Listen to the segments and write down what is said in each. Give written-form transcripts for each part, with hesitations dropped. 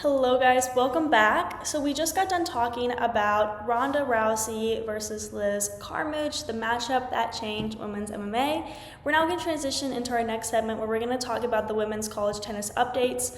Hello guys, welcome back. So we just got done talking about Ronda Rousey versus Liz Carmouche, the matchup that changed women's MMA. We're now going to transition into our next segment where we're going to talk about the women's college tennis updates.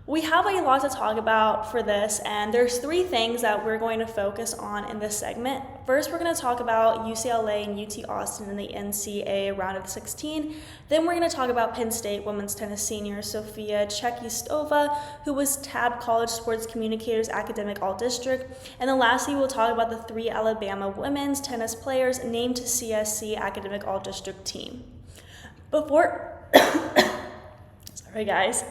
We have a lot to talk about for this, and there's three things that we're going to focus on in this segment. First, we're going to talk about UCLA and UT Austin in the NCAA round of 16. Then we're going to talk about Penn State women's tennis senior Sofiya Chekhlystova, who was tabbed College Sports Communicators Academic All-District. And then lastly, we'll talk about the 3 Alabama women's tennis players named to CSC Academic All-District team. Sorry guys.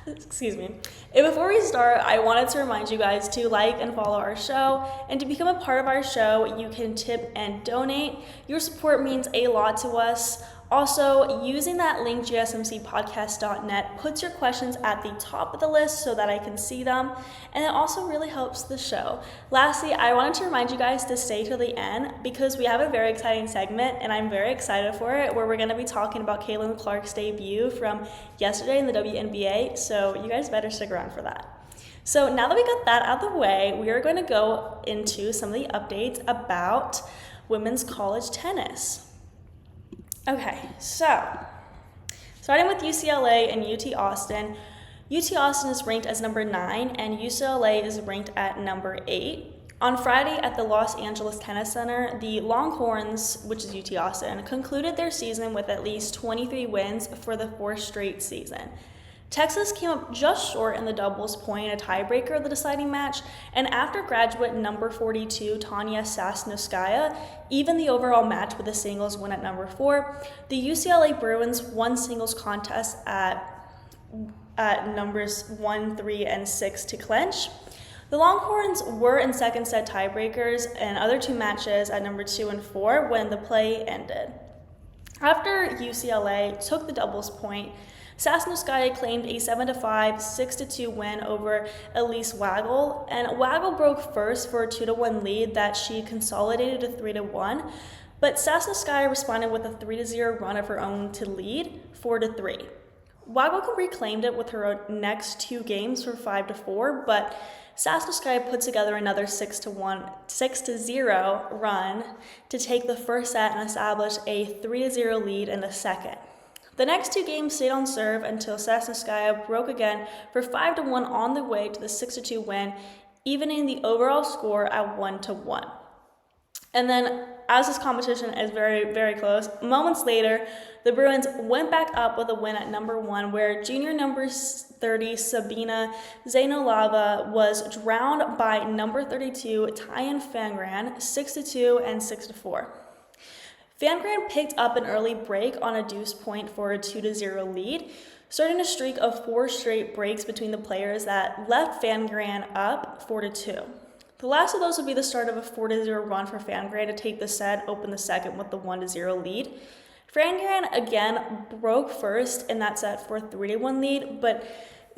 Excuse me. And before we start, I wanted to remind you guys to like and follow our show, and to become a part of our show, you can tip and donate. Your support means a lot to us. Also, using that link, GSMCpodcast.net, puts your questions at the top of the list so that I can see them, and it also really helps the show. Lastly, I wanted to remind you guys to stay till the end because we have a very exciting segment, and I'm very excited for it, where we're going to be talking about Caitlin Clark's debut from yesterday in the WNBA, so you guys better stick around for that. So now that we got that out of the way, we are going to go into some of the updates about women's college tennis. Okay, so starting with UCLA and UT Austin. UT Austin is ranked as number 9 and UCLA is ranked at number 8. On Friday at the Los Angeles Tennis Center, the Longhorns, which is UT Austin, concluded their season with at least 23 wins for the 4th straight season. Texas came up just short in the doubles point, a tiebreaker of the deciding match, and after graduate number 42 Tanya Sasnouskaya even the overall match with a singles win at number 4, the UCLA Bruins won singles contest at numbers 1, 3, and 6 to clinch. The Longhorns were in second set tiebreakers and other 2 matches at number 2 and 4 when the play ended. After UCLA took the doubles point, Sasnouskaya claimed a 7-5, 6-2 win over Elise Waggle, and Waggle broke first for a 2-1 lead that she consolidated to 3-1, but Sasnouskaya responded with a 3-0 run of her own to lead 4-3. Waggle reclaimed it with her next 2 games for 5-4, but Sasnouskaya put together another 6-0 run to take the first set and establish a 3-0 lead in the second. The next 2 games stayed on serve until Sasnouskaya broke again for 5-1 on the way to the 6-2 win, evening the overall score at 1-1. And then, as this competition is very, very close, moments later, the Bruins went back up with a win at number 1, where junior number 30 Sabina Zainolava was drowned by number 32 Tyan Fangran 6-2 and 6-4. Fangran picked up an early break on a deuce point for a 2-0 lead, starting a streak of 4 straight breaks between the players that left Fangran up 4-2. The last of those would be the start of a 4-0 run for Fangran to take the set, open the second with the 1-0 lead. Fangran again broke first in that set for a 3-1 lead, but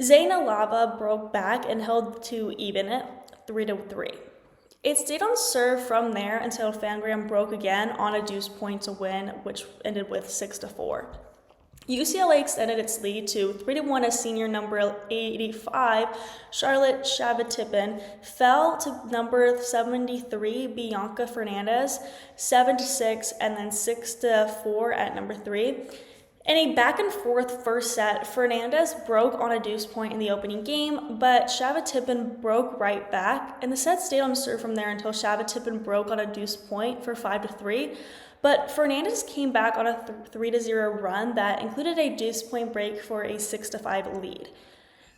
Zainolava broke back and held to even it 3-3. It stayed on serve from there until Fangran broke again on a deuce point to win, which ended with 6-4. UCLA extended its lead to 3-1 as senior number 85, Charlotte Shavatippin, fell to number 73, Bianca Fernandez, 7-6, and then 6-4 at number 3. In a back-and-forth first set, Fernandez broke on a deuce point in the opening game, but Shavatippin broke right back, and the set stayed on serve from there until Shavatippin broke on a deuce point for 5-3, but Fernandez came back on a 3-0 run that included a deuce point break for a 6-5 lead.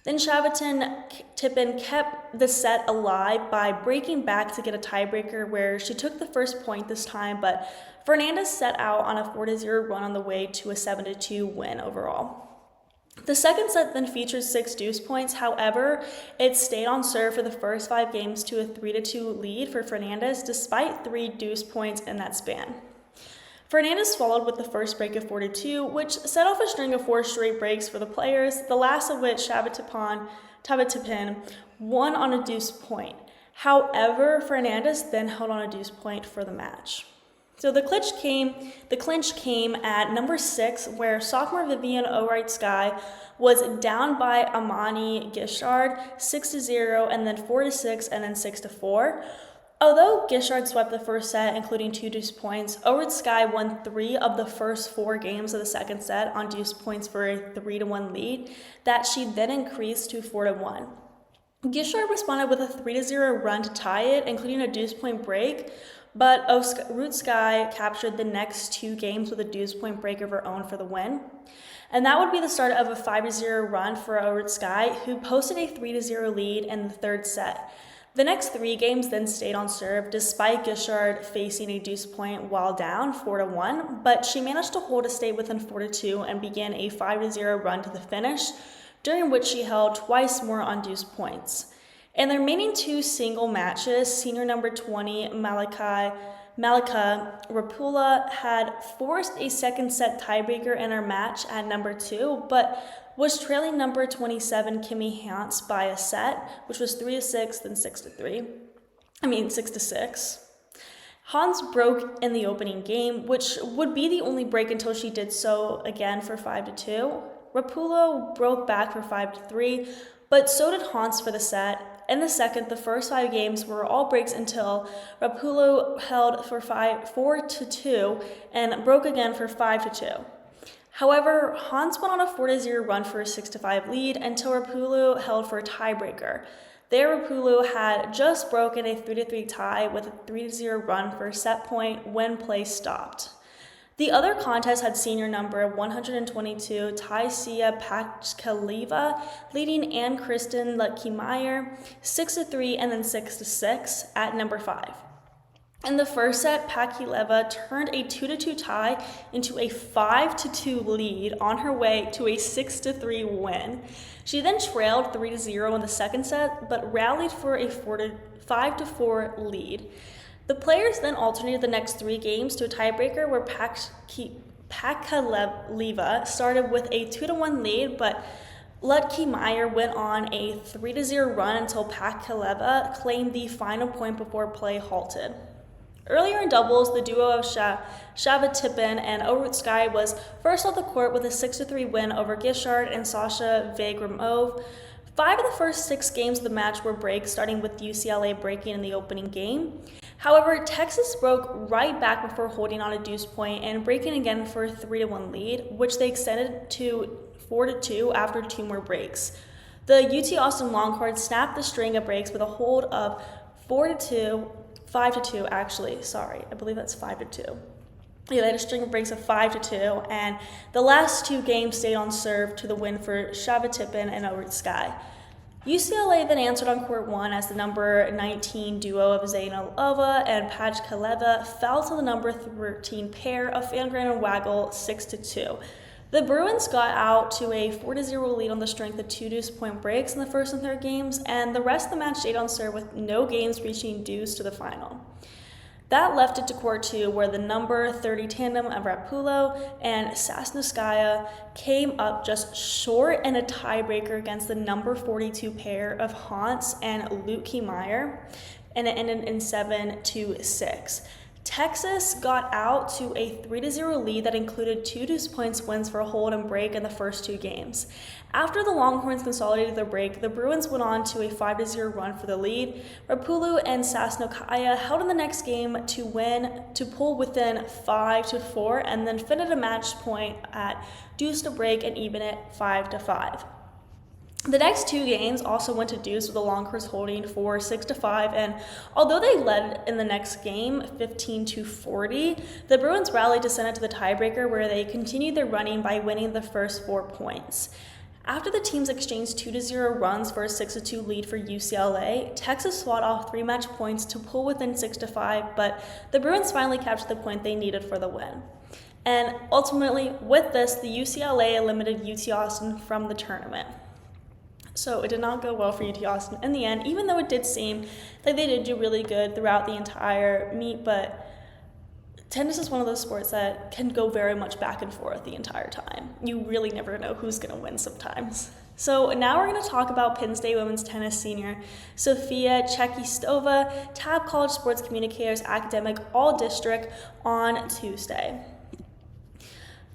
Then Shavatippin kept the set alive by breaking back to get a tiebreaker where she took the first point this time, but Fernandez set out on a 4-0 run on the way to a 7-2 win overall. The second set then featured 6 deuce points. However, it stayed on serve for the first 5 games to a 3-2 lead for Fernandez despite 3 deuce points in that span. Fernandez followed with the first break of 4-2, which set off a string of 4 straight breaks for the players, the last of which Shavatippin won on a deuce point. However, Fernandez then held on a deuce point for the match. So the clinch came at number 6, where sophomore Vivian O'Reilly-Skye was down by Amani Gishard 6-0, and then 4-6, and then 6-4. Although Gishard swept the first set, including 2 deuce points, O'Reilly-Skye won 3 of the first 4 games of the second set on deuce points for a 3-1 lead that she then increased to 4-1. Gishard responded with a 3-0 run to tie it, including a deuce point break, but O'Reilly-Skye captured the next 2 games with a deuce point break of her own for the win. And that would be the start of a 5-0 run for O'Reilly-Skye, who posted a 3-0 lead in the third set. The next 3 games then stayed on serve, despite Gishard facing a deuce point while down 4-1, but she managed to hold a stay within 4-2 and began a 5-0 run to the finish, during which she held twice more on deuce points. In the remaining 2 single matches, senior number 20 Malika Rapula had forced a second set tiebreaker in her match at number 2, but was trailing number 27 Kimmy Hans by a set, which was 3-6, then 6-6. Hans broke in the opening game, which would be the only break until she did so again for 5-2. Rapula broke back for 5-3, but so did Hans for the set. In the second, the first 5 games were all breaks until Rapula held for 4-2 and broke again for 5-2. However, Hans went on a 4-0 run for a 6-5 lead until Rapula held for a tiebreaker. There, Rapula had just broken a 3-3 tie with a 3-0 run for a set point when play stopped. The other contest had senior number 122 Taisia Pachkaleva leading Ann Kristen Lutke-Meyer 6-3 and then 6-6 at number 5. In the first set, Pachkaleva turned a 2-2 tie into a 5-2 lead on her way to a 6-3 win. She then trailed 3-0 in the second set, but rallied for a 5-4 lead. The players then alternated the next 3 games to a tiebreaker where Pachkaleva started with a 2-1 lead, but Lutke-Meyer went on a 3-0 run until Pachkaleva claimed the final point before play halted. Earlier in doubles, the duo of Shavatippin and O'Reilly-Skye was first off the court with a 6-3 win over Gishard and Sasha Vagramov. 5 of the first 6 games of the match were breaks, starting with UCLA breaking in the opening game. However, Texas broke right back before holding on a deuce point and breaking again for a 3-1 lead, which they extended to 4-2 after 2 more breaks. The UT Austin Longhorns snapped the string of breaks with a hold of 5-2 actually, sorry, I believe that's 5-2. Yeah, they had a string of breaks of 5-2, and the last 2 games stayed on serve to the win for Shavatippin and O'Reilly-Skye. UCLA then answered on court 1 as the number 19 duo of Zainalova and Pachkaleva fell to the number 13 pair of Fangren and Waggle 6-2. The Bruins got out to a 4-0 lead on the strength of 2 deuce point breaks in the first and third games, and the rest of the match stayed on serve with no games reaching deuce to the final. That left it to court 2, where the number 30 tandem of Rapula and Sasnouskaya came up just short in a tiebreaker against the number 42 pair of Hans and Lutke-Meyer, and it ended in 7-6. Texas got out to a 3-0 lead that included 2 deuce points wins for a hold and break in the first 2 games. After the Longhorns consolidated their break, the Bruins went on to a 5-0 run for the lead. Rapulu and Sasnouskaya held in the next game to pull within 5-4, and then finish a match point at deuce to break and even it 5-5. The next 2 games also went to deuce, with the Longhorns holding for 6-5, and although they led in the next game 15-40, the Bruins rallied to send it to the tiebreaker, where they continued their running by winning the first 4 points. After the teams exchanged 2-0 runs for a 6-2 lead for UCLA, Texas fought off 3 match points to pull within 6-5, but the Bruins finally captured the point they needed for the win. And ultimately, with this, the UCLA eliminated UT Austin from the tournament. So it did not go well for UT Austin in the end, even though it did seem like they did do really good throughout the entire meet, but tennis is one of those sports that can go very much back and forth the entire time. You really never know who's going to win sometimes. So now we're going to talk about Penn State women's tennis senior Sofiya Chekhlystova tapped College Sports Communicators Academic All-District on Tuesday.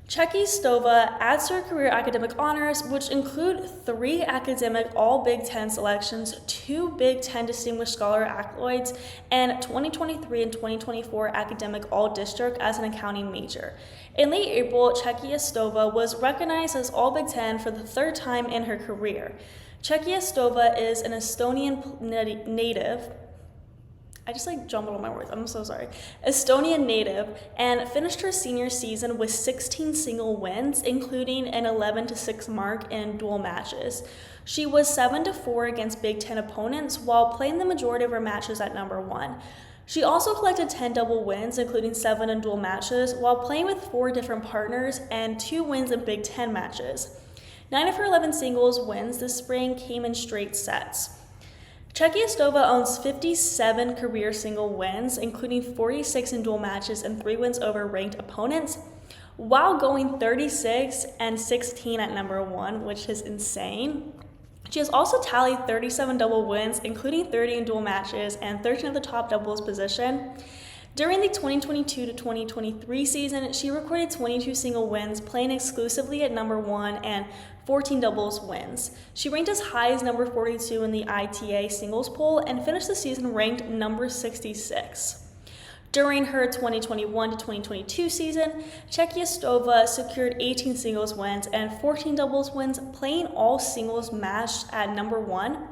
Chekhlystova adds to her career academic honors, which include 3 academic All-Big Ten selections, 2 Big Ten Distinguished Scholar accolades, and 2023 and 2024 academic All-District as an accounting major. In late April, Chekhlystova was recognized as All-Big Ten for the 3rd time in her career. Chekhlystova is an Estonian native. I just jumbled all my words. I'm so sorry. Estonian native, and finished her senior season with 16 single wins, including an 11-6 mark in dual matches. She was 7-4 against Big Ten opponents while playing the majority of her matches at number 1. She also collected 10 double wins, including 7 in dual matches, while playing with 4 different partners and 2 wins in Big Ten matches. 9 of her 11 singles wins this spring came in straight sets. Chekhlystova owns 57 career single wins, including 46 in dual matches and 3 wins over ranked opponents, while going 36-16 at number 1, which is insane. She has also tallied 37 double wins, including 30 in dual matches and 13 at the top doubles position. During the 2022 to 2023 season, she recorded 22 single wins, playing exclusively at number 1 and 14 doubles wins. She ranked as high as number 42 in the ITA singles poll and finished the season ranked number 66. During her 2021 to 2022 season, Chekhlystova secured 18 singles wins and 14 doubles wins, playing all singles matched at number 1.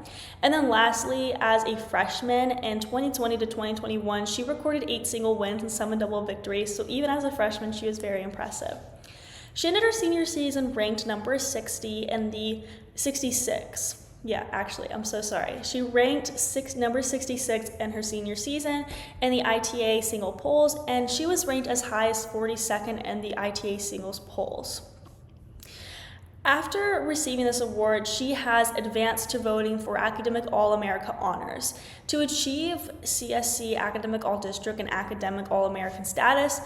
And then lastly, as a freshman in 2020 to 2021, she recorded 8 single wins and 7 double victories, so even as a freshman, she was very impressive. She ended her senior season ranked number 60 in the 66. She ranked number 66 in her senior season in the ITA single polls, and she was ranked as high as 42nd in the ITA singles polls. After receiving this award, she has advanced to voting for Academic All-America honors. To achieve CSC Academic All-District and Academic All-American status,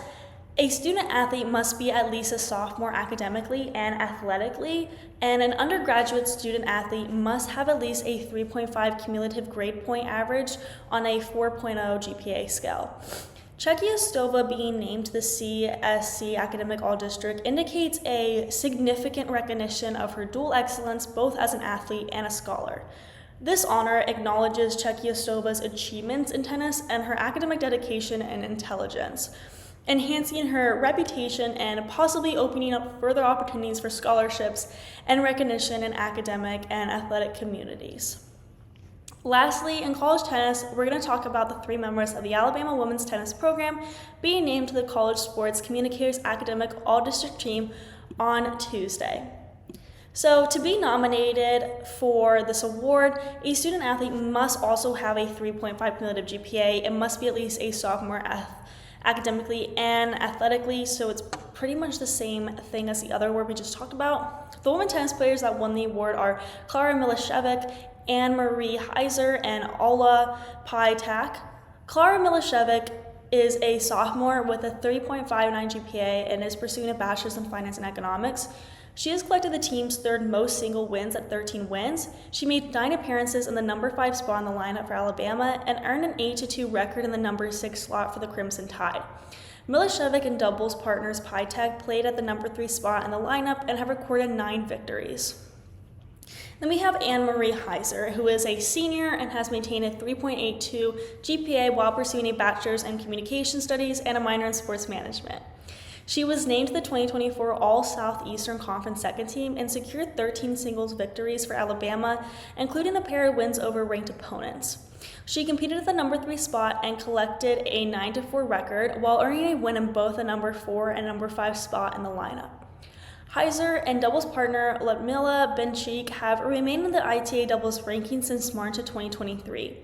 a student athlete must be at least a sophomore academically and athletically, and an undergraduate student athlete must have at least a 3.5 cumulative grade point average on a 4.0 GPA scale. Chekhlystova being named the CSC Academic All-District indicates a significant recognition of her dual excellence both as an athlete and a scholar. This honor acknowledges Chekhlystova's achievements in tennis and her academic dedication and intelligence, enhancing her reputation and possibly opening up further opportunities for scholarships and recognition in academic and athletic communities. Lastly, in college tennis, we're going to talk about the 3 members of the Alabama women's tennis program being named to the College Sports Communicators Academic All-District team on Tuesday. So to be nominated for this award, a student athlete must also have a 3.5 cumulative GPA. It must be at least a sophomore academically and athletically, so it's pretty much the same thing as the other award we just talked about. The women tennis players that won the award are Clara Milishevich, Anne-Marie Heiser, and Alla Pietak. Clara Milishevich is a sophomore with a 3.59 GPA and is pursuing a bachelor's in finance and economics. She has collected the team's 3rd most single wins at 13 wins. She made 9 appearances in the number 5 spot in the lineup for Alabama and earned an 8-2 record in the number 6 slot for the Crimson Tide. Milishevich and doubles partners Pietak played at the number 3 spot in the lineup and have recorded 9 victories. Then we have Anne-Marie Heiser, who is a senior and has maintained a 3.82 GPA while pursuing a bachelor's in communication studies and a minor in sports management. She was named to the 2024 All-Southeastern Conference second team and secured 13 singles victories for Alabama, including a pair of wins over ranked opponents. She competed at the number 3 spot and collected a 9-4 record while earning a win in both the number 4 and number 5 spot in the lineup. Heiser and doubles partner Ludmila Benchik have remained in the ITA doubles ranking since March of 2023.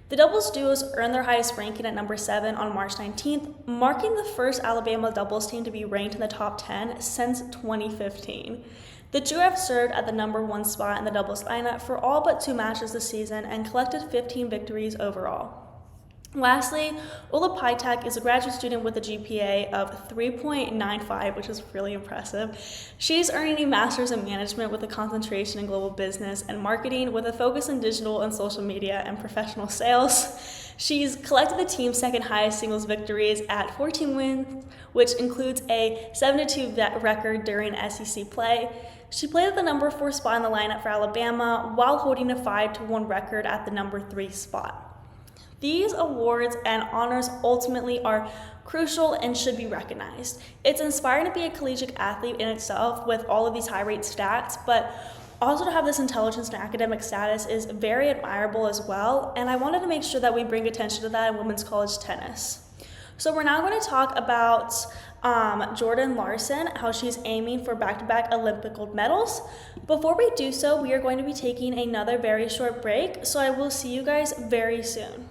The doubles duos earned their highest ranking at number 7 on March 19th, marking the first Alabama doubles team to be ranked in the top 10 since 2015. The duo have served at the number 1 spot in the doubles lineup for all but 2 matches this season and collected 15 victories overall. Lastly, Ola Pitek is a graduate student with a GPA of 3.95, which is really impressive. She's earning a master's in management with a concentration in global business and marketing with a focus in digital and social media and professional sales. She's collected the team's second highest singles victories at 14 wins, which includes a 7-2 record during SEC play. She played at the number 4 spot in the lineup for Alabama while holding a 5-1 record at the number 3 spot. These awards and honors ultimately are crucial and should be recognized. It's inspiring to be a collegiate athlete in itself with all of these high rate stats, but also to have this intelligence and academic status is very admirable as well, and I wanted to make sure that we bring attention to that in women's college tennis. So we're now going to talk about Jordan Larson, how she's aiming for back-to-back Olympic gold medals. Before we do so, we are going to be taking another very short break, so I will see you guys very soon.